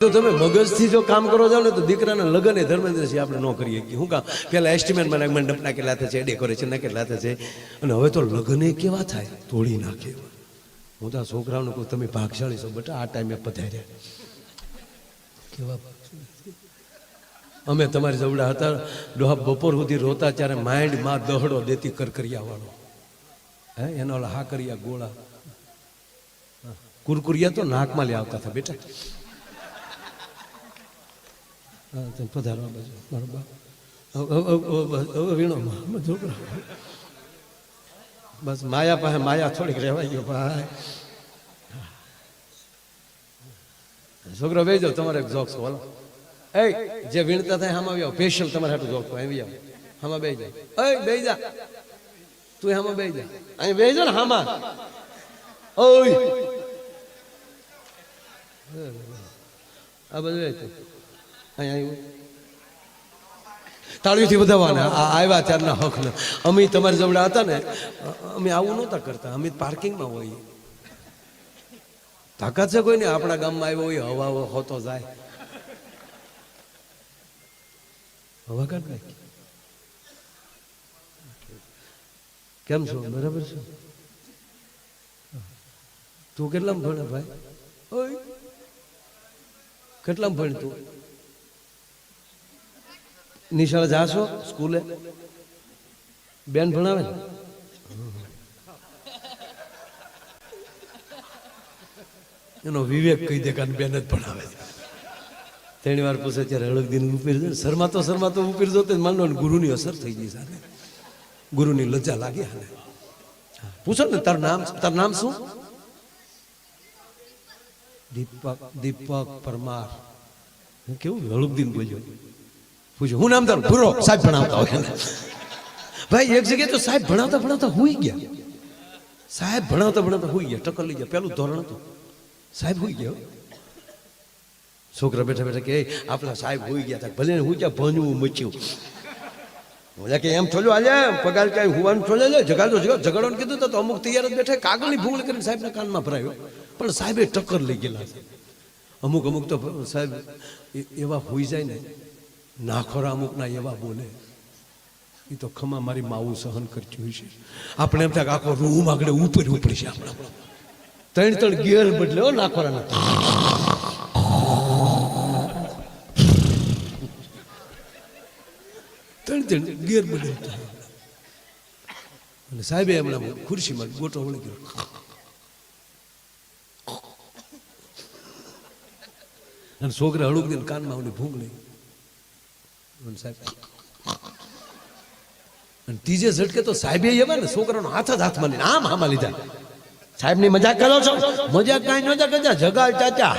તો તમે મગજથી જો કામ કરો જાવ ને તો દીકરાના લગ્ન એ ધર્મેન્દ્રસિંહ આપણે ન કરીએ કે શું કામ પેલા એસ્ટિમેટમાં મંડપના કેટલા થશે ડેકોરેશનના કેટલા થશે અને હવે તો લગ્ન કેવા થાય તોડી નાખે હું તો આ છોકરાઓને કહું તમે ભાગશાળી છો બેટા આ ટાઈમે પધાર્યા કેવા અમે તમારી જવડા હતા ડોહા બપોર સુધી રોતા ત્યારે માઇન્ડ માં દહડો દેતી કરકરિયા વાળો હે એનો હા કરિયા ગોળા કુરકુરિયા તો નાકમાં લઈ આવતા હતા બેટા પધારવા બાજુ મારો બાપ વીણો બસ માયા પાસે માયા થોડીક રહેવાય ગયો ભાઈ છોકરો બે જાઓ તમારે જોક્સ બોલો એ જે વીણતા થાય હામાં આવી આવો સ્પેશિયલ તમારે હાટું જોક્સ આવી આવો હામાં બે જાય એ બે જા તું હામાં બે જા અહીં બે જા ને હામાં ઓય આ બધું તાળીઓથી વધાવવાના આવ્યા ત્યારના હક ને અમે તમારી જવડા હતા ને અમે આવું નહોતા કરતા અમે પાર્કિંગમાં હોઈએ તાકાત છે કોઈ ને આપણા ગામમાં આવ્યો હોય હવા હોતો જાય હવા કાઢ નાખી કેમ છો બરાબર છે તું કેટલામાં ભણે ભાઈ ઓય કેટલામાં ભણ તું નિશાળ જાશો સ્કૂલે બેન ભણાવે ને એનો વિવેક કહી દે કારણ બેન જ ભણાવે ત્રણ વાર પૂછે ત્યારે હળગદીન ઉપીર છે શરમાતો ઉપીર જોતે માનો ગુરુની અસર થઈ ગઈ સાથે ગુરુની લજ્જા લાગી હાલે પૂછો ને તારું નામ શું દીપક પરમાર કેવું હળગદીન બોલ્યો પૂછ્યું હું નામ તારું ભૂરો સાહેબ ભણાવતા હોય ભાઈ એક જગ્યાએ તો સાહેબ ભણાવતા હુઈ ગયા સાહેબ ભણાવતા હુઈ ગયા ટક્કર લઈ ગયા પેલું ધોરણ હતું સાહેબ હુઈ ગયો છોકરા બેઠા કે આપણા સાહેબ હુઈ ગયા હતા ભલે હું ક્યાં ભણવું મચ્યું કે એમ થોડું આજે પગાર ક્યાંય હુવાનું થોડે ઝઘડવાનું કીધું તો અમુક તૈયાર જ બેઠા કાગળની ભૂલ કરીને સાહેબના કાનમાં ભરાયો પણ સાહેબે ટક્કર લઈ ગયેલા છે અમુક તો સાહેબ એવા હોઈ જાય ને નાખોરા અમુકના એવા બોલે એ તો ખમા મારી માવું સહન કરતી હોય છે આપણે એમ થાય આખો રૂમ આગળ ઉપડી છે આપણા ત્રણ ગેર બદલે નાખોરાના ત્રણ ગેર બદલતા અને સાહેબે હમણાં ખુરશીમાં ગોટો વળી ગયો અને છોકરા હળુક દઈને કાનમાં ઓલી ભૂંગ લઈ સાહેબ અને ત્રીજે ઝટકે તો સાહેબે એવા ને છોકરાનો હાથ જ હાથમાં લઈને આમ હામાં લીધા સાહેબ ની મજાક કરો છો મજાક કાંઈ નહોતા કરતા જગાડ ચાચા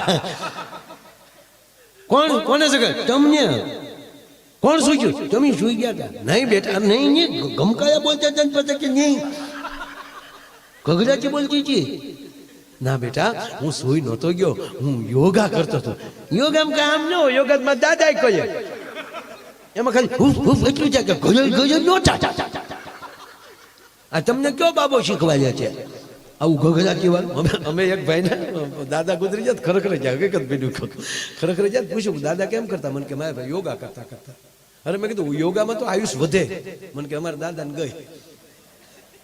કોને જગાડ તમને કોણ સુઈ ગયું તમે સુઈ ગયા હતા નહીં બેટા નહીં ગમકાયા બોલતા હતા કે નહીં ગગડાથી બોલતી હતી ના બેટા હું સુઈ નહોતો ગયો હું યોગા કરતો હતો યોગામાં કામ ન હોય યોગામાં દાદા કહીએ એમાં ખાલી હું એટલું છે કે ગયો નો આ તમને કયો બાબો શીખવાડ્યા છે આવું ગગડાથી વાત અમે એક ભાઈ ને દાદા ગુજરી જાત ખરેખર જાય હકીકત ભેડ્યું ખરેખર જાત પૂછ્યું દાદા કેમ કરતા મને કે મારા ભાઈ યોગા કરતા અરે મેં કીધું યોગામાં તો આયુષ વધે મને કે અમારા દાદાને ગઈ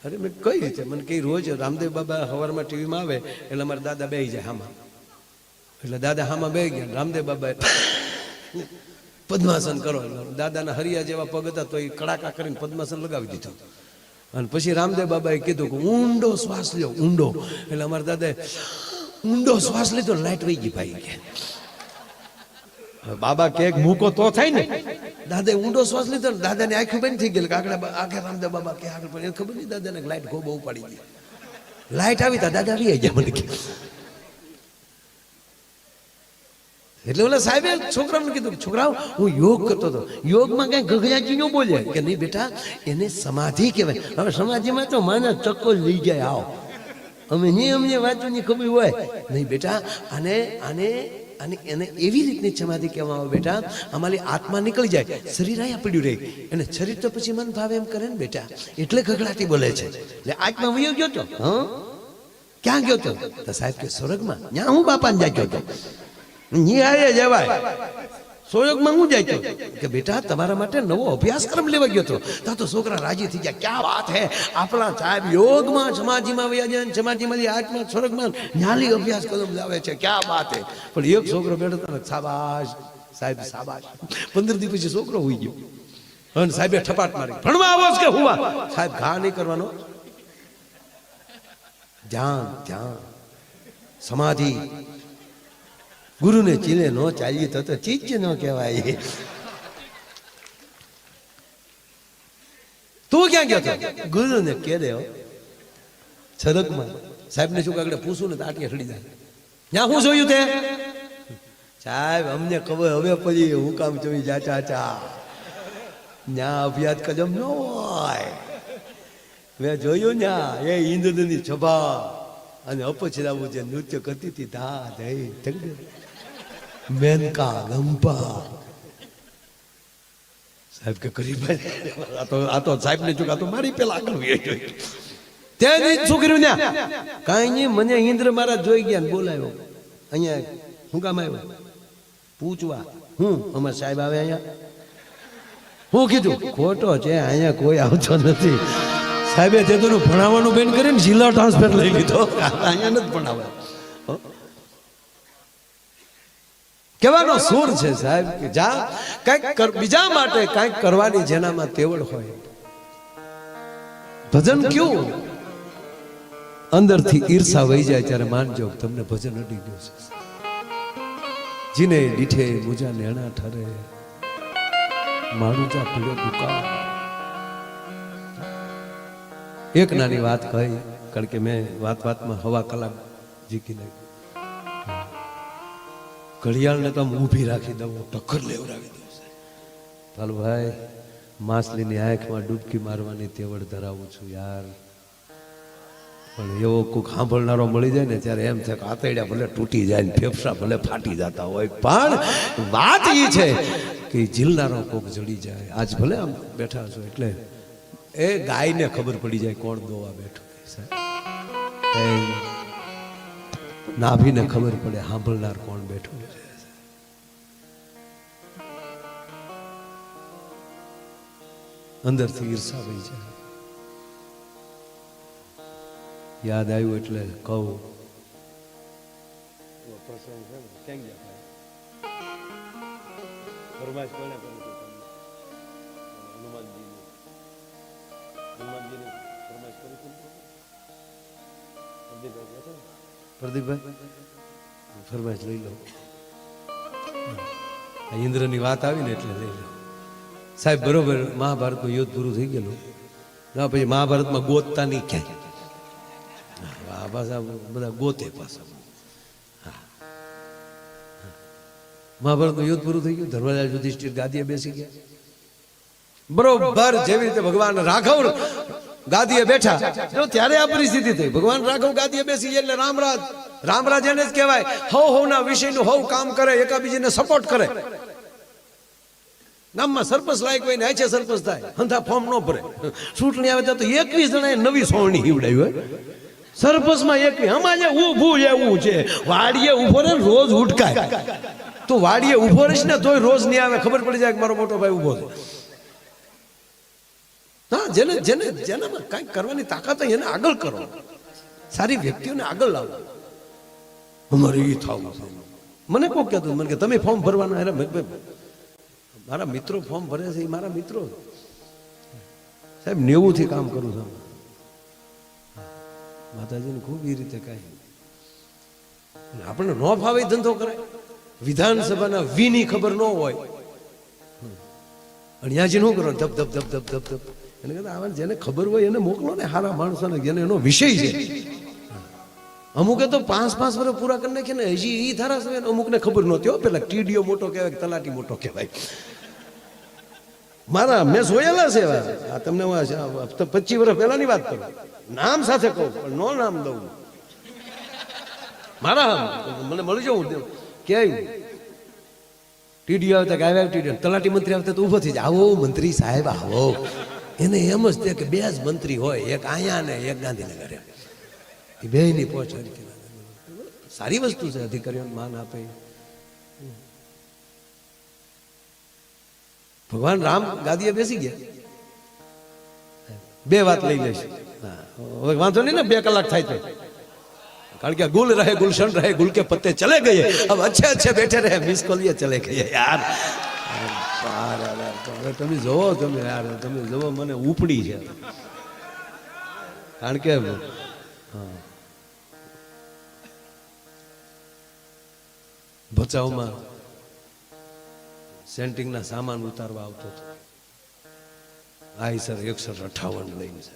અરે મેં કઈ રીતે મને કઈ રોજ રામદેવ બાબા સવારમાં ટીવીમાં આવે એટલે અમારા દાદા બેસી જાય હામાં એટલે દાદા હામાં બેસી ગયા રામદેવ બાબા પદ્માસન કરો દાદાના હરિયા જેવા પગ હતા તો એ કડાકા કરીને પદ્માસન લગાવી દીધું અને પછી રામદેવ બાબાએ કીધું કે ઊંડો શ્વાસ લ્યો ઊંડો એટલે અમારા દાદાએ ઊંડો શ્વાસ લીધો લાઈટ વહી ગઈ ભાઈ કે બાબા કે મૂકો તો થાય ને દાદાએ ઊંડો શ્વાસ લીધો ને દાદાને આંખી બંધ થઈ ગઈ આગળ રામદેવ બાબા કે આગળ પણ ખબર નહીં દાદાને લાઈટ બહુ ઉપાડી ગઈ લાઈટ આવી તા દાદા આવી ગયા મને એટલે ઓલા સાહેબે છોકરાઓને કીધું છોકરાઓ હું યોગ કરતો હતો યોગમાં કઈ ગગડાજી ન બોલે કે નહીં બેટા એને સમાધિ કહેવાય હવે સમાધિમાં તો માના ચક્કો લઈ જાય આવો અમે નહીં અમને વાંચવાની ખબર હોય નહીં બેટા આને એને એવી રીતની સમાધિ કહેવામાં આવે બેટા અમારી આત્મા નીકળી જાય શરીર અહીંયા પડ્યું રહે અને શરીર તો પછી મન ભાવે એમ કરે ને બેટા એટલે ગગડાટી બોલે છે એટલે આત્મા વયો ગયો તો ક્યાં ગયો તો સાહેબ કે સ્વર્ગમાં ત્યાં હું બાપાને જાય ગયો હતો નિહાળે જવાય. સોયોગમાં હું જાય તો કે બેટા તમારા માટે નવો અભ્યાસક્રમ લેવા ગયો હતો. તા તો છોકરા રાજી થઈ ગયા. ક્યાં વાત હે, આપણા સાહેબ યોગમાં સમાધિમાં વયા જાય, સમાધિમાંથી આત્મા સ્વર્ગમાં ન્યાલી અભ્યાસક્રમ લાવે છે. ક્યાં વાત હે. પણ એક છોકરો બેઠો હતો ને, શાબાશ સાહેબ શાબાશ. 15 દિવસ પછી છોકરો હોઈ ગયો અને સાહેબે ઠપાટ મારી, ભણવા આવો કે હુવા? સાહેબ ઘા નહીં કરવાનો, ધ્યાન ધ્યાન સમાધિ. ગુરુને ચીલે ન ચાલીએ તો ચીજ ન કહેવાય. તું ક્યાં ગયો હતો? ગુરુને કે દે છરકમાં. સાહેબને શું કાગડે પૂછું ને તો આટીએ ઠડી જાય. ત્યાં શું જોયું તે? સાહેબ અમને ખબર હવે પછી હું કામ જોઈ જા ચાચા, ન્યા અભ્યાસ કદમ ન હોય. મેં જોયું ન્યા એ ઇન્દ્રની સભા અને અપછરાવું જે નૃત્ય કરતી હતી, ધા ધઈ ઢગડે મેનકા ગંપા. સાહેબ કે કરી આ તો સાહેબ ને ચૂક, આ તો મારી પેલા કરવી જોઈએ. ત્યાં શું કર્યું ને? કાંઈ નહીં, મને ઇન્દ્ર મહારાજ જોઈ ગયા ને બોલાવ્યો. અહીંયા શું કામ આવ્યો? પૂછવા. હું અમારા સાહેબ આવે અહીંયા? હું કીધું ખોટો છે, અહીંયા કોઈ આવતો નથી. સાહેબે તે તો ભણાવવાનું બેન કરીને જિલ્લા ટ્રાન્સફર લઈ લીધો. અહીંયા નથી ભણાવે. કહેવાનો સૂર છે સાહેબ કે જા કંઈક બીજા માટે કંઈક કરવાની જેનામાં તેવડ હોય. ભજન કેવું અંદરથી ઈર્ષા વહી જાય ત્યારે માનજો તમને ભજન અડી ગયું છે. જીને દીઠે મુજા નેણા ઠરે, માણુજા પીડો દુકા. એક નાની વાત કહી, કારણ કે મેં વાતમાં હવા કલાક જીકી નાખી. ઘડિયાળને તો આમ ઊભી રાખી દઉં, ટક્કર લેવડાવી દઉં. ચાલો ભાઈ, માછલીની આંખમાં ડૂબકી મારવાની તેવડ ધરાવું છું યાર. પણ એવો કોઈક સાંભળનારો મળી જાય ને ત્યારે એમ થાય કે આતરડા ભલે તૂટી જાય ને ફેફસા ભલે ફાટી જતા હોય, પણ વાત એ છે કે ઝીલનારો કોક જડી જાય. આજ ભલે આમ બેઠા છો એટલે એ ગાયને ખબર પડી જાય કોણ દોવા બેઠું. નાભીને ખબર પડે સાંભળનાર કોણ બેઠું છે. અંદરથી ઈર્ષા વહી જાય. યાદ આવ્યું એટલે કહું, પ્રસંગ છે ને ક્યાં ગયા ફરમાઈશ કોને કરી હનુમાનજીની ફરમાઈશ કરી પ્રદીપભાઈ ફરમાઈશ લઈ લો. ઇન્દ્રની વાત આવી ને એટલે લઈ લો સાહેબ. બરોબર, મહાભારતનું યુદ્ધ પૂરું થઈ ગયેલું. ના પછી મહાભારતમાં ગોતતા નહીં ક્યાંય. આ પાછા બધા ગોતે પાછા. મહાભારતનું યુદ્ધ પૂરું થઈ ગયું. ધર્મરાજ યુધિષ્ઠિર ગાદીએ બેસી ગયા. બરોબર જેવી રીતે ભગવાન રાઘવ ગાદીએ બેઠા ત્યારે આ પરિસ્થિતિ થઈ. ભગવાન રાઘવ ગાદીએ બેસી ગયા એટલે રામરાજ એને જ કહેવાય હવના વિષયનું હવ કામ કરે, એકાબીજીને સપોર્ટ કરે. ગામમાં સરપંચ લાયક હોય ને છે સરપંચ થાય, હંધા ફોર્મ ન ભરે. ચૂંટણી આવે તો 21 જણાએ નવી સોવણી હીવડાવી હોય. સરપંચમાં 21 આમાં જે ઊભું એવું છે. વાડીએ ઉભો રહે રોજ ઉઠકાય. તો વાડીએ ઉભો રહીશ ને તોય રોજ નહીં આવે. ખબર પડી જાય કે મારો મોટો ભાઈ ઉભો છે. હા, જેનામાં કંઈક કરવાની તાકાત હોય એને આગળ કરો. સારી વ્યક્તિઓને આગળ લાવો. અમારે એ થવું છે. મને કોક કહેતું મને કે તમે ફોર્મ ભરવાના. અરે મારા મિત્રો ફોર્મ ભરે છે, એ મારા મિત્રો સાહેબ 90 થી કામ કરું છું. માતાજીને ખૂબ એ રીતે કાંઈ આપણને ન ફાવે ધંધો કરાય. વિધાનસભાના વીની ખબર ન હોય અને ત્યાંથી શું કરો ધપ ધપ ધપ ધપ ધપ ધપ. એને કહેતા આવા જેને ખબર હોય એને મોકલો ને, સારા માણસોને જેને એનો વિષય છે. અમુકે તો 5 વર્ષ પૂરા કરી નાખે ને હજી એ ધારાસભ્ય અમુકને ખબર નહોતી હો. પેલા ટીડીઓ મોટો કહેવાય કે તલાટી મોટો કહેવાય. મારા મેં જોયેલા છે આ. તમને 25 વર્ષ પહેલાની વાત કરું, નામ સાથે કહું પણ નો નામ દઉં. મારા મને મળી જવું ક્યાંય ટીડીઓ આવતા કે આવ્યા ટીડીઓ, તલાટી મંત્રી આવતા તો ઊભો થઈ જાય. આવો મંત્રી સાહેબ આવો. એને એમ જ કે 2 જ મંત્રી હોય, એક અહીંયા ને એક ગાંધીનગર. એ બેયની પહોંચ સારી વસ્તુ છે. અધિકારીઓને માન આપે ભગવાન રામ ગાદીએ બેસી ગયા. બે વાત લઈ લઈશું. હવે વાંધો નહીં ને, 2 કલાક થાય તો, કારણ કે ગુલ રહે ગુલશન રહે ગુલ કે પત્તે ચલે ગયે, अब अच्छे अच्छे बैठे रहे मिस कोलिए चले गए यार. તમે જોવો, તમે યાર તમે જોવો, મને ઉપડી છે. કારણ કે ભચાઉમાં સેન્ટિંગના સામાન ઉતારવા આવતો હતો. આઈ સર 158 લઈને છે.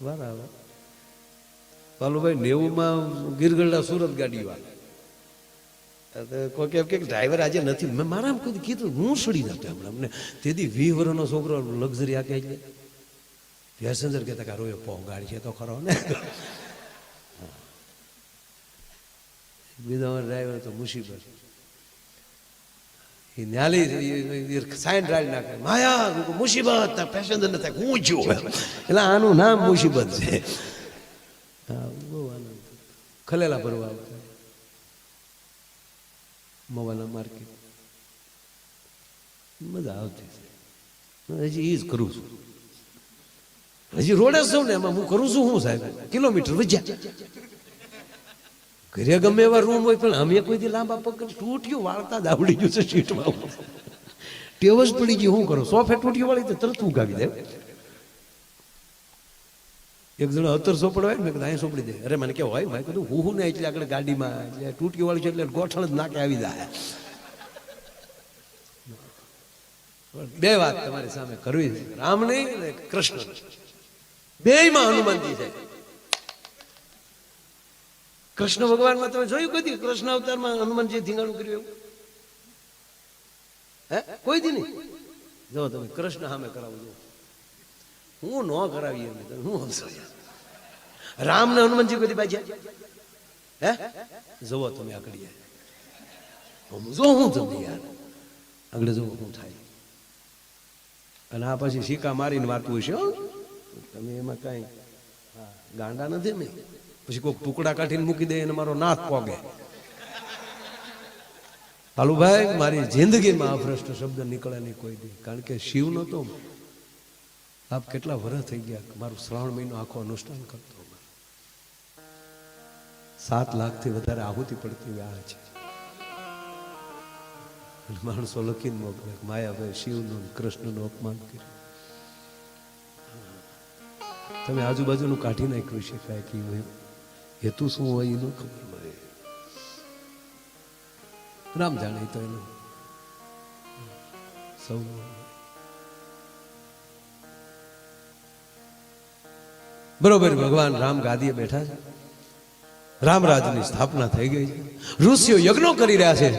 બરાબર. પાલુભાઈ 90માં ગીરગઢડા સુરત ગાડી વાળા કોઈ કે ડ્રાઈવર આજે નથી. મેં મારા કોઈ કીધું, હું સડી નતો હમણાં. અમને તેથી 20 વર્ષનો છોકરો લક્ઝરી આ કે પેસેન્જર કહેતા કે રોયો પો ગાડી છે તો ખરો ને. બીજો ડ્રાઈવર તો મુસીબત. એ ન્યાલી સાઈન રાઈડ નાખે, માયા મુસીબત પેસેન્જર ન થાય હું છું. એટલે આનું નામ મુસીબત છે. હા, બહુ આનંદ. ખલેલા ભરવા આવતા મવાના માર્કેટ, મજા આવતી. હજી એ જ કરું છું, હજી રોડે છું ને એમાં હું કરું છું. હું સાહેબ કિલોમીટર વજ્યા ઘરે ગમે એવા રૂમ હોય, પણ અમે કોઈથી લાંબા પગ તૂટ્યું વાળતા જ આવડી ગયું છે સીટમાં. ટેવ જ પડી ગઈ. શું કરો, સોફે તૂટ્યું વાળી તો તરત ઉગાવી દે. એક જણો 17 સોપડવાય મેં કીધું અહીં સોપડી દે. અરે મને કેવું હોય, મેં કીધું હું ને એટલે આગળ ગાડીમાં એટલે તૂટ્યું વાળી છે એટલે ગોઠણ જ નાકે આવી જાય. 2 વાત તમારી સામે કરવી છે, રામ નહીં અને કૃષ્ણ. બેયમાં હનુમાનજી છે. કૃષ્ણ ભગવાનમાં તમે જોયું કદી કૃષ્ણ અવતારમાં હનુમાનજી ધીંગાણું કર્યું એવું? હે, કોઈ દી નહીં. જો તમે કૃષ્ણ સામે કરાવજો, હું ન કરાવી એમ હું હમસો. રામ ને હનુમાનજી કદી બાજ્યા? હે, જોવો તમે આગળ જો હું તમને યાર આગળ જોવો શું થાય. અને આ પછી સિક્કા મારીને વાતું હશે. તમે એમાં કઈ ગાંડા નથી ને. પછી કોઈક ટુકડા કાઢીને મૂકી દે અને મારો નાક પોગે. હાલુભાઈ, મારી જિંદગીમાં અભ્રષ્ટ શબ્દ નીકળે નહીં કોઈ દી. કારણ કે શિવ નતો. આપ કેટલા વર્ષ થઈ ગયા મારું શ્રાવણ મહિનો આખો અનુષ્ઠાન કરતો. 7 લાખથી વધારે આહુતિ પડતી આ છે. માણસો લખીને મોકલે, માયાભાઈ શિવનું કૃષ્ણનું અપમાન કર્યું. તમે આજુબાજુનું કાઢી નાખ્યું છે કાંઈ કે હેતુ શું હોય એનું ખબર મળે. રામ જાણે તો એનું સૌ. બરોબર, ભગવાન રામ ગાદીએ બેઠા છે. રામરાજની સ્થાપના થઈ ગઈ છે. ઋષિઓ યજ્ઞો કરી રહ્યા છે,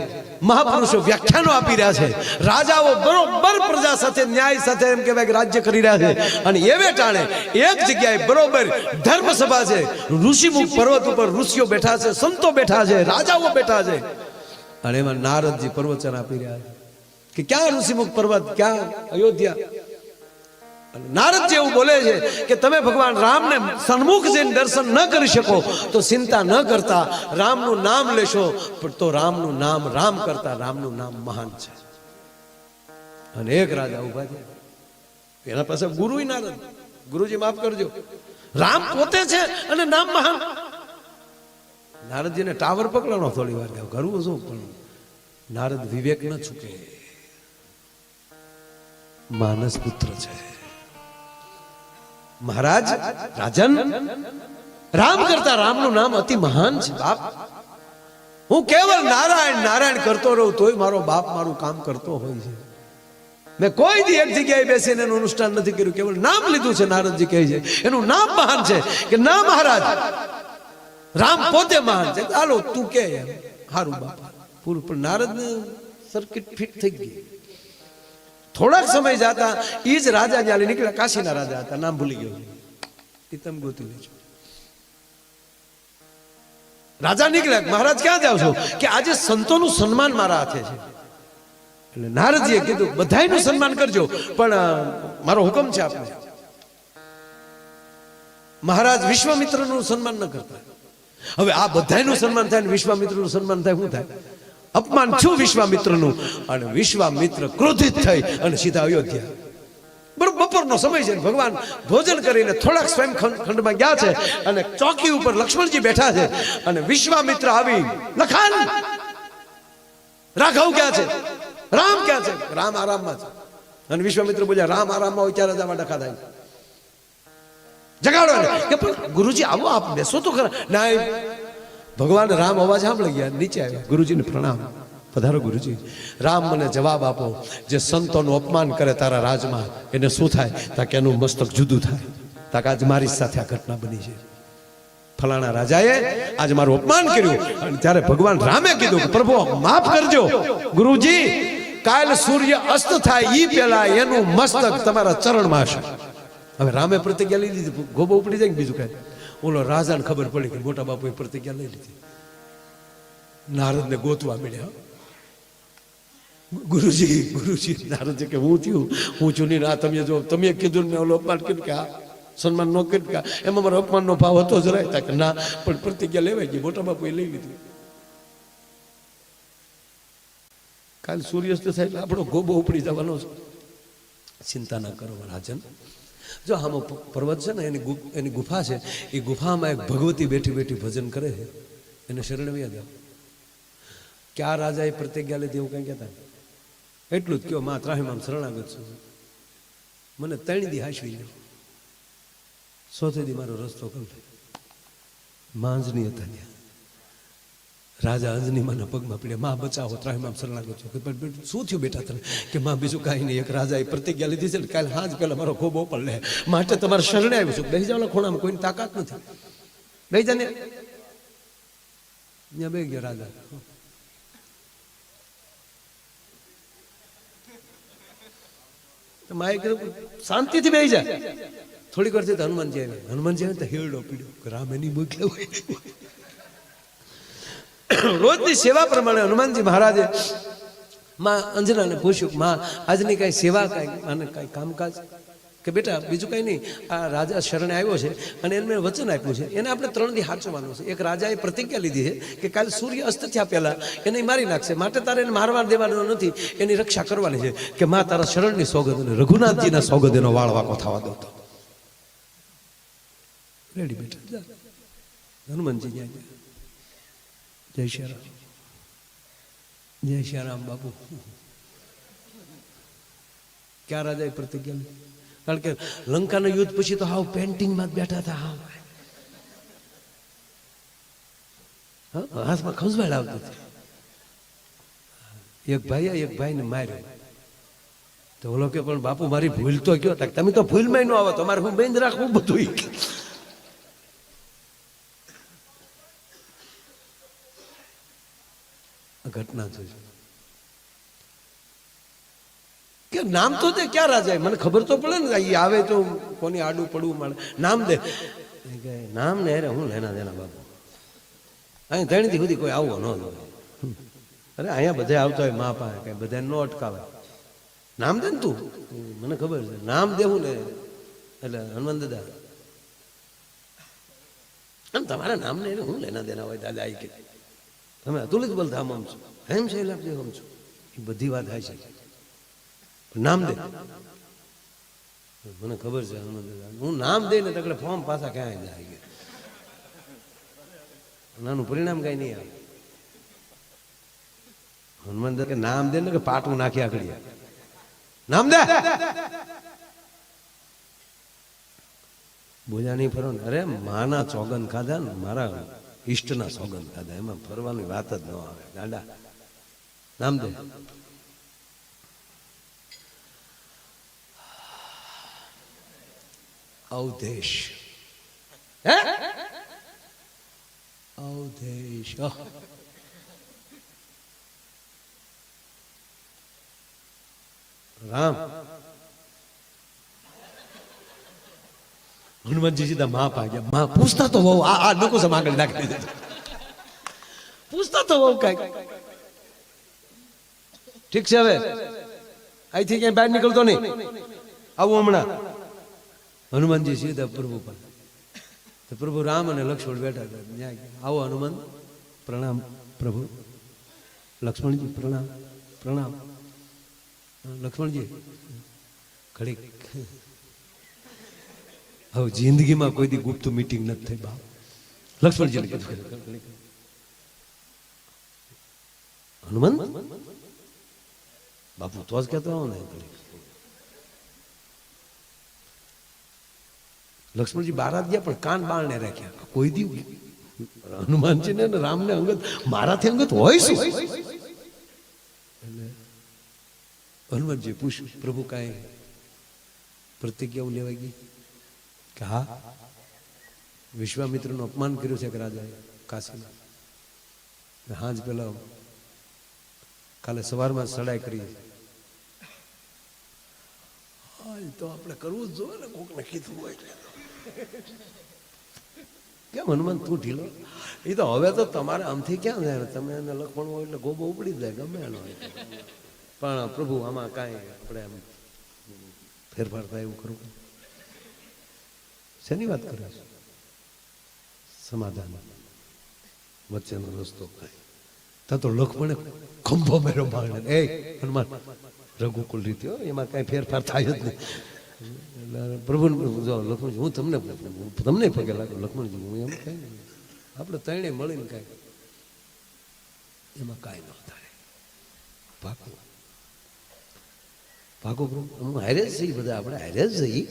મહાપુરુષો વ્યાખ્યાનો આપી રહ્યા છે, રાજાઓ બરોબર પ્રજા સાથે ન્યાય સાથે એમ કહેવાય કે રાજ્ય કરી રહ્યા છે. અને એવે ટાણે એક જગ્યાએ બરોબર ધર્મસભા છે. ઋષિમુખ પર્વત ઉપર ઋષિઓ બેઠા છે, સંતો બેઠા છે, રાજાઓ બેઠા છે. અને એમાં નારદજી પ્રવચન આપી રહ્યા છે કે ક્યાં ઋષિમુખ પર્વત, ક્યાં અયોધ્યા. નારદજી એવું બોલે છે કે તમે ભગવાન રામને સન્મુખ જઈને દર્શન ન કરી શકો તો ચિંતા ન કરતા, રામનું નામ લેશો તો રામનું નામ રામ કરતા રામનું નામ મહાન છે. અને એક રાજા ઉભા છે, એના પાસે ગુરુ નારદ. ગુરુજી માફ કરજો, રામ પોતે છે અને નામ મહાન. નારદજીને ટાવર પકડવાનો થોડી વાર કરવું શું, પણ નારદ વિવેક ન ચૂકે. માનસ પુત્ર છે મહારાજ. રાજન, રામ કરતા રામનું નામ અતિ મહાન છે બાપ. હું કેવલ નારાયણ નારાયણ કરતો રહું તોય મારો બાપ મારું કામ કરતો હોય છે. મેં કોઈ દી એક જગ્યાએ બેસીને એનું અનુષ્ઠાન નથી કર્યું, કેવલ નામ લીધું છે. નારદજી કહે છે એનું નામ મહાન છે કે ના મહારાજ રામ પોતે મહાન છે. ચાલો તું કે હારું બાપા પૂરું. પણ નારદને સર્કિટ ફિટ થઈ ગઈ. થોડાક સમય જતા એ જ રાજા જ્યાં નીકળ્યા, કાશીના રાજા હતા, નામ ભૂલી ગયો, એ તમે ગોતી લેજો. રાજા નીકળ્યા, મહારાજ ક્યાં જાવ છો? કે આજે સંતોનું સન્માન મારા હાથે છે. એટલે નારદજીએ કીધું બધાયનું સન્માન કરજો, પણ મારો હુકમ છે આપને. મહારાજ વિશ્વામિત્રનું સન્માન ન કરતા. હવે આ બધાનું સન્માન થાય ને વિશ્વામિત્રનું સન્માન થાય શું થાય? અપમાન છું વિશ્વામિત્રનું. અને વિશ્વામિત્ર ક્રોધિત થઈ અને સીધા અયોધ્યા. બરોબર બપોરનો સમય છે, ભગવાન ભોજન કરીને થોડાક સ્વયં ખંડમાં ગયા છે અને ચોકી ઉપર લક્ષ્મણજી બેઠા છે અને વિશ્વામિત્ર આવી, લખાન રાઘવ ક્યાં છે, રામ ક્યાં છે? રામ આરામમાં છે. અને વિશ્વામિત્ર બોલ્યા, રામ આરામમાં હોય ત્યારે જ આવા ડખા થાય. જગાડો ને કે પણ ગુરુજી આવો, આપ બેસો તો ખરા. ના, ભગવાન રામ અવાજ સાંભળી ગયા, નીચે આવ્યા. ગુરુજીને પ્રણામ, પધારો ગુરુજી. રામ મને જવાબ આપો, જે સંતોનું અપમાન કરે તારા રાજમાં એને શું થાય? તાકે એનું મસ્તક જુદું થાય. તાકે આજ મારી સાથે આ ઘટના બની છે. ફલાણા રાજાએ આજ મારું અપમાન કર્યું. અને ત્યારે ભગવાન રામે કીધું કે પ્રભુ માફ કરજો ગુરુજી, કાલ સૂર્ય અસ્ત થાય ઈ પહેલા એનું મસ્તક તમારા ચરણમાં હશે. હવે રામે પ્રતિજ્ઞા લઈ લીધી, ગોબો ઉપડી જાય ને બીજું કઈ. ઓલો રાજાને ખબર પડી કે મોટા બાપુએ પ્રતિજ્ઞા લઈ લીધી. નારદને ગોતવા મળ્યા. ગુરુજી ગુરુજી, નારદ કે હું થયું, હું છું નહીં. આ તમે જો તમે કીધું ને ઓલો અપમાન કર્યું કે આ સન્માન ન કર્યું કે એમાં મારો અપમાનનો ભાવ હતો જરાય. કે ના, પણ પ્રતિજ્ઞા લેવાય ગઈ, મોટા બાપુએ લઈ લીધી. કાલ સૂર્યાસ્ત થાય એટલે આપણો ગોબો ઉપડી જવાનો છે. ચિંતા ના કરો રાજન. જો આમાં પર્વત છે ને, એની ગુફા છે. એ ગુફામાં એક ભગવતી બેઠી બેઠી ભજન કરે છે. એને શરણ વ્યા જાઓ. ક્યાં રાજાએ પ્રતિજ્ઞા લીધી એવું કઈ કહેતા? એટલું જ કયો, માં ત્રાહીમામ શરણાગત છું, મને 3 દી હાંસવી લો, 4થે દી મારો રસ્તો કર. માં અંજની હતા ત્યાં. રાજા અંજની માના પગમાં પડ્યા, માં બચાવો, ત્રાહીમામ શરણાગત છું. શું થયું બેટા તને? કે માં બીજું કાંઈ નહીં, એક રાજાએ પ્રતિજ્ઞા લીધી છે, કાલે હાજ પહેલા મારો ખોબો પર લે, માટે તમારે શરણે આવ્યું છું. બેસી જાવ ખૂણામાં, કોઈની તાકાત નથી. બેસી જા ને. ત્યાં બે ગયા રાજા. માએ કીધું શાંતિથી બેસી જાય. થોડીક વાર થી હનુમાનજી આવ્યા. હનુમાનજી આવે તો હેરડો પીડ્યો કે રામ એની મોકલ્યો હોય. રોજની સેવા પ્રમાણે હનુમાનજી મહારાજે માં અંજનાને પૂછ્યું, માં આજની કઈ સેવા, કઈ આને કઈ કામકાજ? કે બેટા બીજું કઈ નહીં, આ રાજા શરણે આવ્યો છે અને એને મેં વચન આપ્યું છે, એને આપણે 3 દી સાચવવાનું છે. એક રાજાએ પ્રતિજ્ઞા લીધી છે કે કાલે સૂર્ય અસ્ત થયા પહેલા એને મારી નાખશે, માટે તારે એને મારવા દેવાનો નથી, એની રક્ષા કરવાની છે. કે માં તારા શરણની સોગદ અને રઘુનાથજીના સોગદ એનો વાળ વાકો થવા દો. તો રેડી બેટા. હનુમાનજી ત્યાં ગયા. જય શ્રી રામ, જય શ્રી રામ બાપુ. ક્યાં રાજાએ પ્રતિજ્ઞા લીધી? કારણ કે લંકાના યુદ્ધ પછી તો હાવ પેન્ટિંગમાં જ બેઠા હતા. હાથમાં ખંજવાળ આવતી હતી. એક ભાઈને માર્યો તો ઓલો કે પણ બાપુ મારી ભૂલ તો કયો? તમે તો ભૂલમાં ન આવો, તમારે હું બંધ રાખવું બધું. ઘટના જોઈ કે નામ તો દે. ક્યાં રાજા? મને ખબર તો પડે ને, એ આવે તો કોની આડું પડવું મળે. નામ દે. નામ ને અરે હું લેના દેના બાપુ. અહીં 3 દી સુધી કોઈ આવવો ન દો. અરે અહીંયા બધા આવતા હોય મા પાસે, કઈ બધા ન અટકાવે. નામ દે ને તું, મને ખબર છે નામ દેવું ને. એટલે હનુમાન દાદા, આમ તમારા નામ ને હું લેના દેના હોય દાદા. આવી કે તમે અતુલિત બલધામ આમ છો, એમ છે આમ છો, એ બધી વાત થાય છે. નામ દે. મને ખબર છે હનુમાન દાદા, હું નામ દે ને તકડે ફોર્મ પાછા ક્યાં જાય ગયા. નાનું પરિણામ કઈ નહીં આવે. હનુમાન દાદા કે નામ દે ને કે પાટું નાખી આગળ નામ દે. બોલ્યા નહીં ફરો ને. અરે માના સોગન ખાધા ને, મારા ઈષ્ટના સોગન ખાધા, એમાં ફરવાની વાત જ ન આવે ગાંડા. નામ દે. અવધેશ, અવધેશ. રામ. હનુમાનજી સીધા માં પાગ્યા. માં પૂછતા તો બહુ આ લોકો સમ આગળ નાખી દીધું. પૂછતા તો બહુ કઈ. ઠીક છે, હવે અહીંથી ક્યાંય બહાર નીકળતો નહીં, આવું હમણાં. હનુમાનજી સીધા પ્રભુ પર તો પ્રભુ રામ અને લક્ષ્મણ બેઠા હતા. ન્યાય આવો હનુમાન, પ્રણામ પ્રભુ. લક્ષ્મણજી પ્રણામ પ્રણામ. લક્ષ્મણજી ઘડીક હવે જિંદગીમાં કોઈ દી ગુપ્ત મીટિંગ નથી થઈ બાપ. લક્ષ્મણજીને કીધું હનુમાન બાપુ તો જ કહેતો આવો ને. લક્ષ્મણજી બારાત ગયા પણ કાન બાળને રાખ્યા. કોઈ દી હનુમાનજી ને રામને અંગત મારાથી અંગત હોય શું? એટલે હનુમાનજી પૂછ્યું પ્રભુ કાંઈ પ્રતિજ્ઞાઓ લેવાઈ ગઈ કે હા વિશ્વામિત્રનું અપમાન કર્યું છે કે રાજાએ કાશીમાં. હાજ પેલા કાલે સવારમાં સડાઈ કરી. તો આપણે કરવું જ જોઈએ ને, કોકને કીધું હોય એટલે. કેમ હનુમાન તું ઢીલો? એ તો હવે તો તમારે આમથી ક્યાં જાય, તમે એને લખણ હોય એટલે ગોબો ઉપડી જાય ગમે એનો. પણ પ્રભુ આમાં કાંઈ આપણે એમ ફેરફાર થાય એવું કરવું. શેની વાત કરે છે? સમાધાન વચ્ચેનો રસ્તો કાંઈ. તા તો લખમણે ખંભો મેરો મારે, એ હનુમાન રઘુકુલ રીતે એમાં કાંઈ ફેરફાર થાય જ નહીં. એટલે પ્રભુ લક્ષ્મણજી હું તમને પગે લાગુ. લક્ષ્મણજી હું એમ કાંઈ નહીં, આપણે ત્રણે મળીને કાંઈ એમાં કાંઈ ન થાય. પાકું પાકું પ્રભુ હું હારે જ જઈ, બધા આપણે હારે જ જઈ,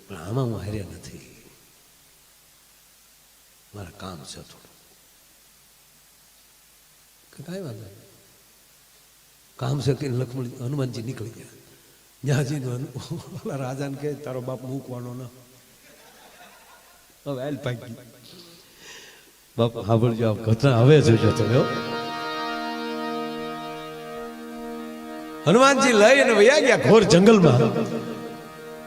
પણ આમાં હું હારે નથી. મારા કામ છે થોડું. કાંઈ વાંધો નહીં, કામ છે કે લક્ષ્મણ હનુમાનજી નીકળી ગયા. જ્યાં ઓલા રાજાને કહે તારો બાપ મૂકવાનો ના. હવે હાલ પાકી બાપ સાંભળજો આપ ઘટના હવે જોજો તમે. હનુમાનજી લઈ અને વયા ગયા ઘોર જંગલમાં.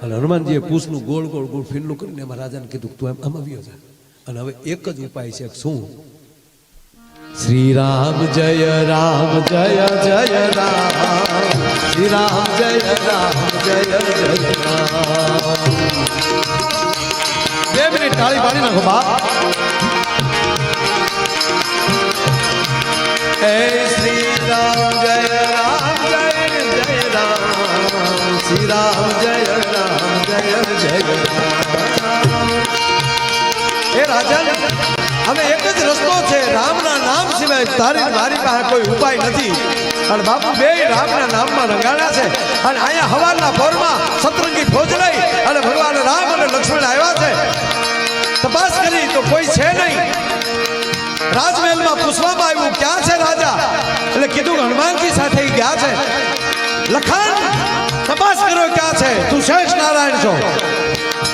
અને હનુમાનજીએ પૂછનું ગોળ ગોળ ગોળ ફીંડલું કરીને એમાં રાજાને કીધું તું એમ આમાં આવ્યો છે. અને હવે એક જ ઉપાય છે. શું? શ્રી રામ જય રામ જય જય રામ, શ્રી રામ જય રામ જય જય રામ. 2 મિનિટ તાળી પાડી નાખો બાપ. હે શ્રી રામ જય રામ જય જય રામ, શ્રી રામ જય રામ જય જય રામ. હે રાજન, હવે એક જ રસ્તો છે, રામના નામ સિવાય તારી મારી પાસે કોઈ ઉપાય નથી. અને બાપુ બે રામના નામમાં રંગાણા છે. અને અહીંયા હવારના ભોરમાં સતરંગી ફોજ લઈ અને ભગવાન રામ અને લક્ષ્મણ આવ્યા છે. તપાસ કરી તો કોઈ છે નહીં. રાજમહેલમાં પૂછવામાં આવ્યું ક્યાં છે રાજા? એટલે કીધું હનુમાનજી સાથે ગયા છે. લખન તપાસ કર્યો ક્યાં છે? તું શેષ નારાયણ છો.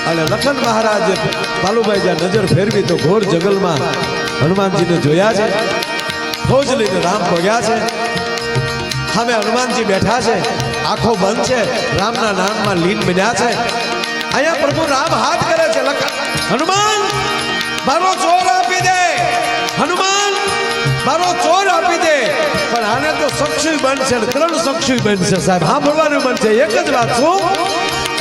અને લખન મહારાજ ભાલુભાઈ જ્યાં નજર ફેરવી તો ઘોર જંગલમાં હનુમાનજીને જોયા છે. ફોજ લઈને રામ પગ્યા છે. હવે હનુમાનજી બેઠા છે, આંખો બંધ છે, રામના નામમાં લીન બન્યા છે. અહીંયા પ્રભુ રામ હાથ કરે છે. હનુમાન મારો ચોર આપી દે, હનુમાન મારો ચોર આપી દે. પણ આને તો સક્ષી બનશે, 3 સક્ષી બનશે સાહેબ. હા ભરવાનું બનશે. એક જ વાત શું?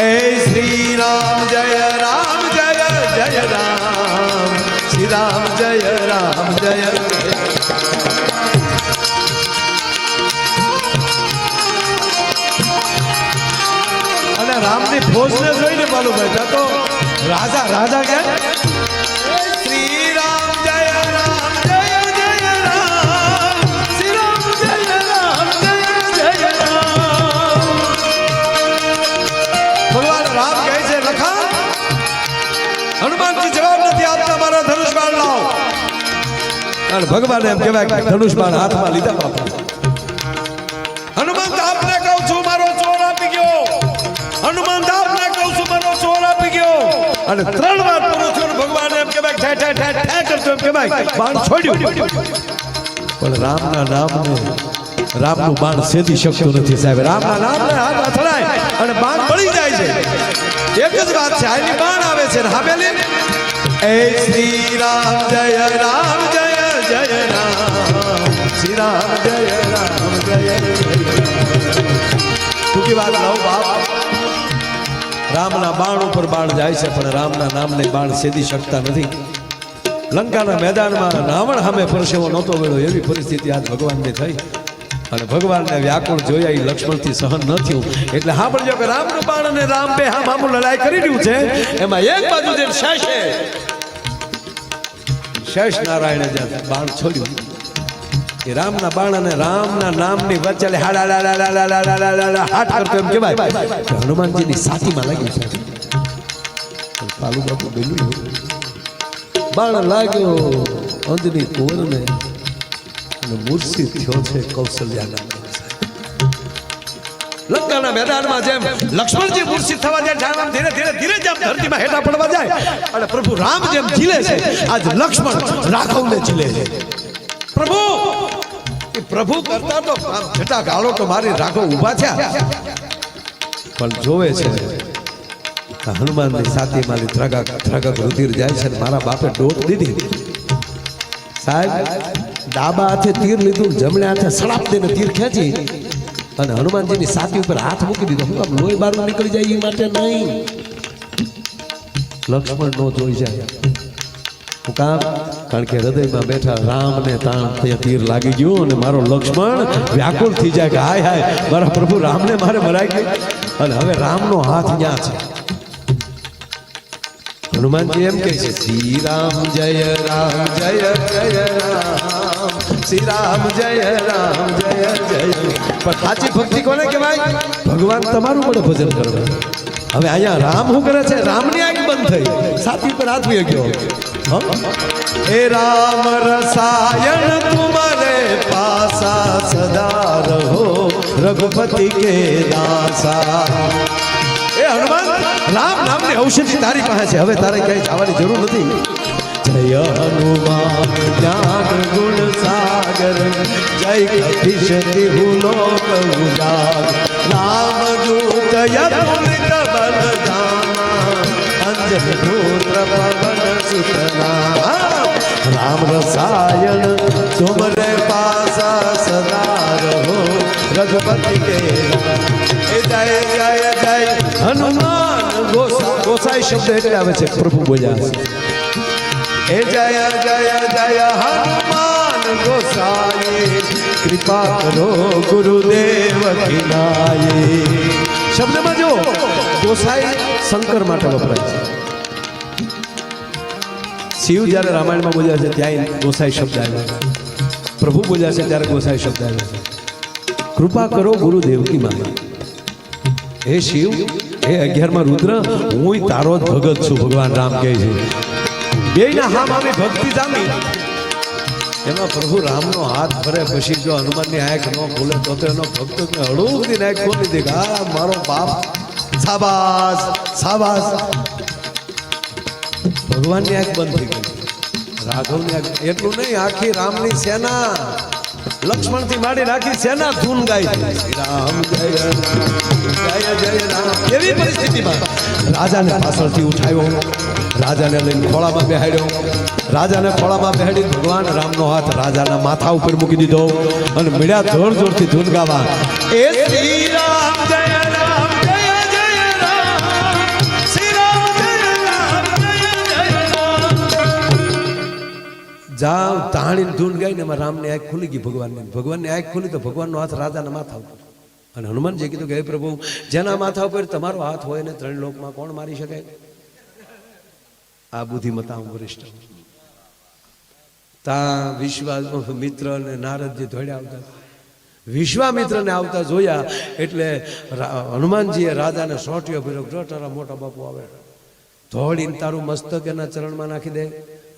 એ શ્રી રામ જય રામ જય જય રામ, શ્રી રામ જય રામ જય. અને રામની ફોજને જોઈને બાલુભાઈ તો રાજા રાજા કે શ્રી રામ જય રામ જય જય રામ, શ્રી રામ જય રામ જય જય રામ. ભગવાન રામ કહે છે લખા હનુમાનજી જવાબ નથી આપતા, મારા ધનુષ બાણ લાવો. અને ભગવાન એમ કહેવાય કે ધનુષ બાણ હાથમાં લીધા બાપા. હનુમાન આપને કહું છું મારો ચોર આપી ગયો. હનુમાન આપને કહું છું મારો ચોર આપી ગયો. અને 3 વાર પૂરું થયું. ભગવાન એમ કહેવાય ઠે ઠે ઠે ઠે કરતો એમ કહેવાય બાણ છોડ્યું. પણ રામના નામને રામનું બાણ સેદી શકતું નથી સાહેબ. રામના નામને હાથ અથડાય અને બાણ પડી જાય છે. એક જ વાત છે, આની બાણ આવે છે હામેલી. એ શ્રી રામ જય રામ જય જય રામ, શ્રી રામ જય રામ જય. ટૂંકી વાત લાવ બાપ. રામના બાણ ઉપર બાણ જાય છે પણ રામના નામને બાણ સેદી શકતા નથી. લંકાના મેદાનમાં રાવણ સામે પરસેવો નહોતો વેળો એવી પરિસ્થિતિ આજ ભગવાનની થઈ અને ભગવાનને વ્યાકુળ જોયા એ લક્ષ્મણથી સહન ન થયું એટલે સાંભળજો કે રામનું બાણ અને રામ બે હામું લડાઈ કરી રહ્યું છે. એમાં એક બાજુ જે શેષ નારાયણે જે બાણ છોડ્યું એ રામના બાણ અને રામના નામની વચ્ચે હાથ કરતો એમ કહેવાય હનુમાનજીની છાતીમાં લાગ્યું છે. પાલુ બાપુ બોલ્યું બાણ લાગ્યો અંજની કુંવરને અને મૂર્છિત થયો છે કૌશલ્યાના. લંકાના મેદાનમાં જેમ લક્ષ્મણજી મૂર્છિત થવા જાય ધીરે ધીરે ધીરે જેમ ધરતીમાં હેઠા પડવા જાય અને પ્રભુ રામ જેમ ઝીલે છે આજ લક્ષ્મણ રાઘવને ઝીલે છે. પ્રભુ કરતા તો છટા ગાળો તો મારી રાઘવ ઊભા થયા પણ જોવે છે હનુમાનની છાતીમાં ધ્રગક રુધિર જાય છે મારા બાપે ડોટ દીધી. સાહેબ ડાબા હાથે તીર લીધું જમણા હાથે સડાપ દઈને તીર ખેંચી અને હનુમાનજીની છાતી ઉપર હાથ મૂકી દીધો. હું કામ લોહી બહાર નીકળી જાય એ માટે નહીં. લક્ષ્મણ નો જોઈ જાય હું કામ કારણ કે હૃદયમાં બેઠા રામને તાણ તીર લાગી ગયું અને મારો લક્ષ્મણ વ્યાકુળ થઈ જાય કે હાય હાય મારા પ્રભુ રામને મારે મરાઈ ગઈ અને હવે રામનો હાથ ત્યાં છે. હનુમાનજી એમ કહે છે શ્રી રામ જય રામ જય જય રામ શ્રી રામ જય રામ જય જય. પણ સાચી ભક્તિ કોને કહેવાય? ભગવાન તમારું પડે ભજન કરવા. હવે અહીંયા રામ શું કરે છે? રામની આંખ બંધ થઈ છાતી પર હાથ વહી ગયો. हे राम रसायन तुम्हारे पासा सदा रहो रघुपति के दासा. ए हनुमान राम नाम ની ઔષધિ તારી પાસે છે હવે તારે ક્યાંય જવાની જરૂર નથી. જય હનુમાન જ્ઞાન ગુણ સાગર જય કપીશતિ હુલોક ઉજાગર રામ દૂત યતુલિત બલધામા અંજન પુત્ર પવન सुतना राम रसायन तुमरे पासा सदा रहो रघुपति के. जय जय जय हनुमान गोसाई शब्द એટલે આવે છે પ્રભુ બોલ્યા છે जय जय जय हनुमान गोसाई कृपा करो गुरुदेव की नाई. શબ્દમાં જો ગોસાઈ શંકર માટે વપરાય છે. શિવ જ્યારે રામાયણમાં બોલ્યા છે ત્યાં ગોસાઈ શબ્દ આવ્યો, પ્રભુ બોલ્યા છે ત્યારે ગોસાઈ શબ્દ આવ્યો છે. કૃપા કરો ગુરુદેવ કી માય. હે શિવ, હે 11માં રુદ્ર, હું તારો જ ભગત છું. ભગવાન રામ કહે છે બેયના હામ આવી ભક્તિ જામી એમાં પ્રભુ રામનો હાથ ફરે પછી જો હનુમાનની આંખ ન ખોલે તો એનો ભક્તને હળવું બધી આંખ ખોલી દે કે આ મારો બાપ સાબાસ સાબાસ. ભગવાનની આંખ બંધ થઈ ગઈ, રાઘવની આંખ. એટલું નહીં, આખી રામની સેના લક્ષ્મણથી માંડી આખી સેના ધૂન ગાય શ્રી રામ જય જય જય રામ. એવી પરિસ્થિતિમાં રાજાને પાછળથી ઉઠાવ્યો, રાજાને લઈને ખોળામાં બેહાડ્યો. રાજાને ખોળામાં બેહાડી ભગવાન રામનો હાથ રાજાના માથા ઉપર મૂકી દીધો અને મળ્યા જોર જોરથી ધૂન ગાવા એ શ્રી રામ જય રામ જય જય રામ શ્રી રામ જય રામ જય જય રામ. જાવ તાણીને ધૂન ગાઈને એમાં રામની આંખ ખુલી ગઈ. ભગવાનની આંખ ખુલી તો ભગવાનનો હાથ રાજાના માથા ઉપર. અને હનુમાનજી કીધું કે હે પ્રભુ, જેના માથા ઉપર તમારો હાથ હોય ને 3 લોકમાં કોણ મારી શકે? આ બુદ્ધિમતા વરિષ્ઠ. તા વિશ્વામિત્ર ને નારદજી દોડ્યા આવતા, વિશ્વામિત્રને આવતા જોયા એટલે હનુમાનજીએ રાજાને સોટ્યો ભર્યો, જો તારા મોટા બાપુ આવે, દોડીને તારું મસ્તક એના ચરણમાં નાખી દે.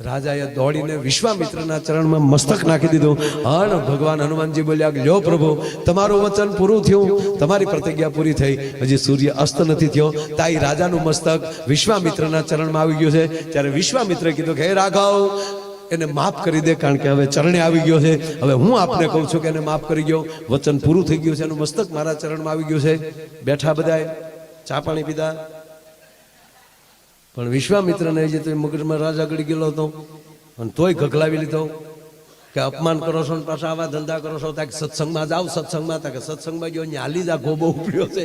રાજાએ દોડીને વિશ્વામિત્રના ચરણમાં મસ્તક નાખી દીધું. અને ભગવાન હનુમાનજી બોલ્યા કે લ્યો પ્રભુ, તમારું વચન પૂરું થયું, તમારી પ્રતિજ્ઞા પૂરી થઈ, હજી સૂર્ય અસ્ત નથી થયો. તાઈ રાજાનું મસ્તક વિશ્વામિત્રના ચરણમાં આવી ગયું છે. ત્યારે વિશ્વામિત્રે કીધું કે હે રાઘવ, એને માફ કરી દે, કારણ કે હવે ચરણે આવી ગયો છે. હવે હું આપને કહું છું કે એને માફ કરી ગયો, વચન પૂરું થઈ ગયું છે, એનું મસ્તક મારા ચરણમાં આવી ગયું છે. બેઠા બધાએ ચા પાણી પીધા. પણ વિશ્વામિત્રને જે મગજમાં રાજા ગળી ગયેલો હતો અને તોય ગગલાવી લીધો કે અપમાન કરો છો ને પાછા આવા ધંધા કરો છો. ત્યાં સત્સંગમાં જાઓ, સત્સંગમાં કે સત્સંગમાં ગયો હાલી જા ગોબો ઉપડ્યો છે.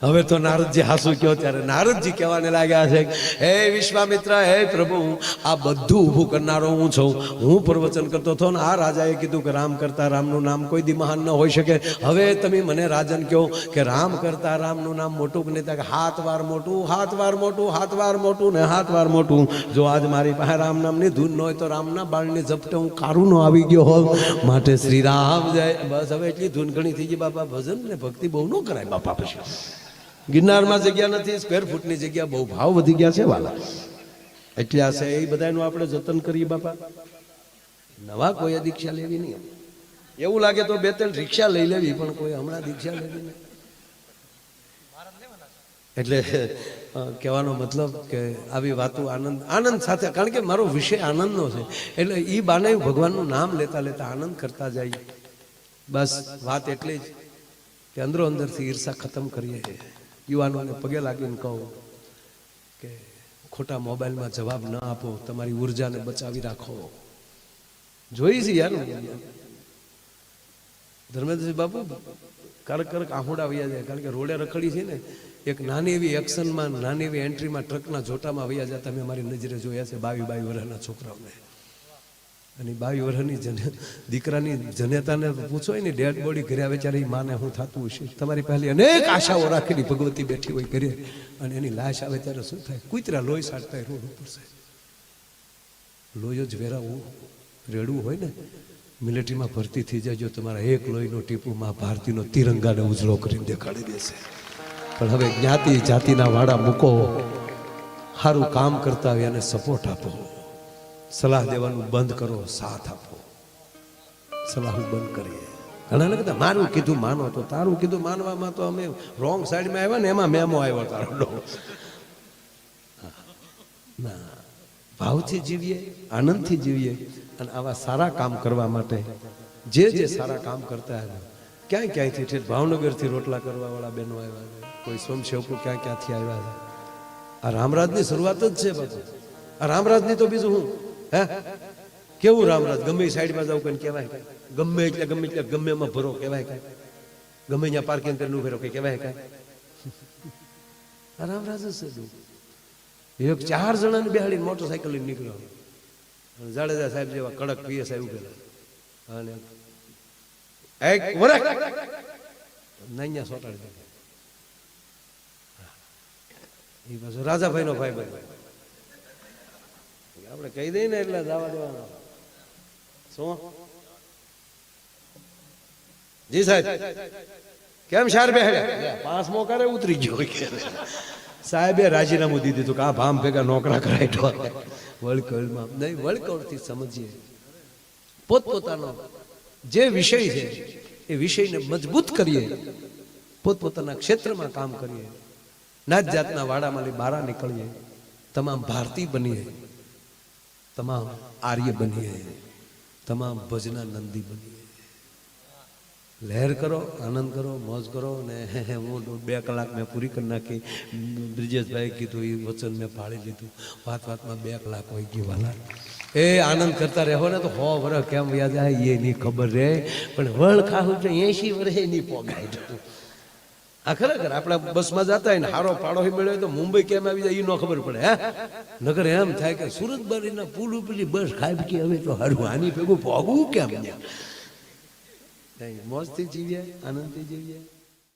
હવે તો નારદજી હાસુ કયો ત્યારે નારદજી કહેવાને લાગ્યા છે, હે વિશ્વામિત્ર, હે પ્રભુ, આ બધું ઊભું કરનારો હું છું. હું પ્રવચન કરતો હતો ને આ રાજાએ કીધું કે રામ કરતા રામનું નામ કોઈ દી મહાન ન હોઈ શકે. હવે તમે મને રાજન કહો કે રામ કરતા રામનું નામ મોટું કે નહીં? કે 7 વાર મોટું, 7 વાર મોટું, 7 વાર મોટું ને 7 વાર મોટું. જો આજ મારી પાસે રામ નામની ધૂન ન હોય તો રામના બાળની ઝપટે હું કારું નો આવી ગયો હોઉં. માટે શ્રી રામ જય. બસ હવે એટલી ધૂન ઘણી થઈ ગઈ બાપા. ભજન ને ભક્તિ બહુ ન કરાય બાપા. પછી ગિરનારમાં જગ્યા નથી, સ્ક્વેર ફૂટની જગ્યા બહુ ભાવ વધી ગયા છે વાલા. એટલે આ છે એ બધાનું આપણે જતન કરીએ બાપા. નવા કોઈ દીક્ષા લેવી નહીં. એવું લાગે તો 2-3 રિક્ષા લઈ લેવી, પણ કોઈ હમણાં દીક્ષા લેવી નહીં. એટલે કહેવાનો મતલબ કે આવી વાતો આનંદ સાથે, કારણ કે મારો વિષય આનંદનો છે, એટલે એ બાને ભગવાનનું નામ લેતા લેતા આનંદ કરતા જાય. બસ વાત એટલી જ કે અંદરો અંદરથી ઈર્ષા ખતમ કરીએ. યુવાનોને પગે લાગીને કહું કે ખોટા મોબાઈલમાં જવાબ ન આપો, તમારી ઉર્જાને બચાવી રાખો. જોઈ છે યાર ધર્મેન્દ્રસિંહ બાપુ કરક આહુડા વૈયા જાય, કારણ કે રોડે રખડી છે ને, એક નાની એવી એક્શનમાં, નાની એવી એન્ટ્રીમાં ટ્રકના જોટામાં વૈયા જતા મેં મારી નજરે જોયા છે 22 વર્ષના છોકરાઓને. અને 22 વર્ષની દીકરાની જનેતાને પૂછો ને, ડેડ બોડી ઘરે આવે ત્યારે માને શું થતું હશે? તમારી પહેલી અનેક આશાઓ રાખેલી ભગવતી બેઠી હોય ઘરે, અને એની લાશ આવે ત્યારે શું થાય? કૂતરા લોહી સાટતા રોડ ઉપર છે. લોહી જ વેરાવું રેડવું હોય ને, મિલિટરીમાં ભરતી થઈ જાય. જો તમારા એક લોહીનો ટીપુમાં ભારતીનો તિરંગાને ઉજળો કરીને દેખાડી દેશે. પણ હવે જ્ઞાતિ જાતિના વાડા મૂકો, સારું કામ કરતા હોય એને સપોર્ટ આપો. સલાહ દેવાનું બંધ કરો, સાથ આપો. સલાહ બંધ કરીએ. ઘણા ને કહેતા મારું કીધું માનો, તો તારું કીધું માનવામાં તો અમે રોંગ સાઈડમાં આવ્યા ને, એમાં મેમો આવ્યો તારો. ના, ભાવથી જીવીએ, આનંદથી જીવીએ. અને આવા સારા કામ કરવા માટે જે સારા કામ કરતા હતા, ક્યાંયથી ઠેઠ ભાવનગરથી રોટલા કરવા વાળા બહેનો આવ્યા છે, કોઈ સ્વયંસેવકો ક્યાંથી આવ્યા છે. આ રામરાજની શરૂઆત જ છે બધું. આ રામરાજની તો બીજું હું હે કેવું રામરાજ? ગમે સાઈડમાં જાવ કઈ કહેવાય કાંઈ? ગમે એટલે ગમે એમાં ભરો કહેવાય કાંઈ? ગમે ત્યાં પાર્કિંગ કરીને ઉભેરો કઈ કહેવાય કાંઈ? આ રામરાજ જ છે. એક 4 જણાને બેહાડીને મોટરસાઇકલ લઈને નીકળ્યો. જાડેજા સાહેબ જેવા કડક પીએસઆઈ ઉભેલા, અને એક વરખ નૈયા સોટાડી દે. એ પાછો રાજાભાઈ નો ભાઈ ભાઈ આપણે કહી દઈએ ને એટલે જવા દેવાનો. શું જી સાહેબ કેમ શાર બેહડ્યા? 5મો કરે ઉતરી ગયો. સાહેબે રાજીનામું દીધું હતું કે આ ભામ ભેગા નોકરા કરાય. વળકળમાં નહીં, વળકળથી સમજીએ. પોતપોતાનો જે વિષય છે એ વિષયને મજબૂત કરીએ, પોતપોતાના ક્ષેત્રમાં કામ કરીએ, નાત જાતના વાડામાંથી બહાર નીકળીએ, તમામ ભારતીય બનીએ, તમામ આર્ય બનીએ, તમામ ભજના નંદી બનીએ. લહેર કરો, આનંદ કરો, મોજ કરો. ને હું 2 કલાક મેં પૂરી કરી નાખી. બ્રિજેશભાઈ કીધું એ વચન મેં પાળી લીધું. વાતમાં 2 કલાક હોય ગઈ વાલા. એ આનંદ કરતા રહો ને તો 100 વર્ષ કેમ યાદ આવે એ નહીં ખબર રહે. પણ વળ ખાવું તો 80 વર્ષે નહીં પોગાય. આ ખરેખર આપણા બસમાં જતા હોય ને હારો પાડો મળ્યો તો મુંબઈ કેમ આવી જાય એ ન ખબર પડે. હે નગર એમ થાય કે સુરત બારીના પુલ ઉપરની બસ ખાઈ કે હવે તો હારું આની ભેગું પોગવું કેમ? મોજથી જીવીએ, આનંદથી જીવીએ.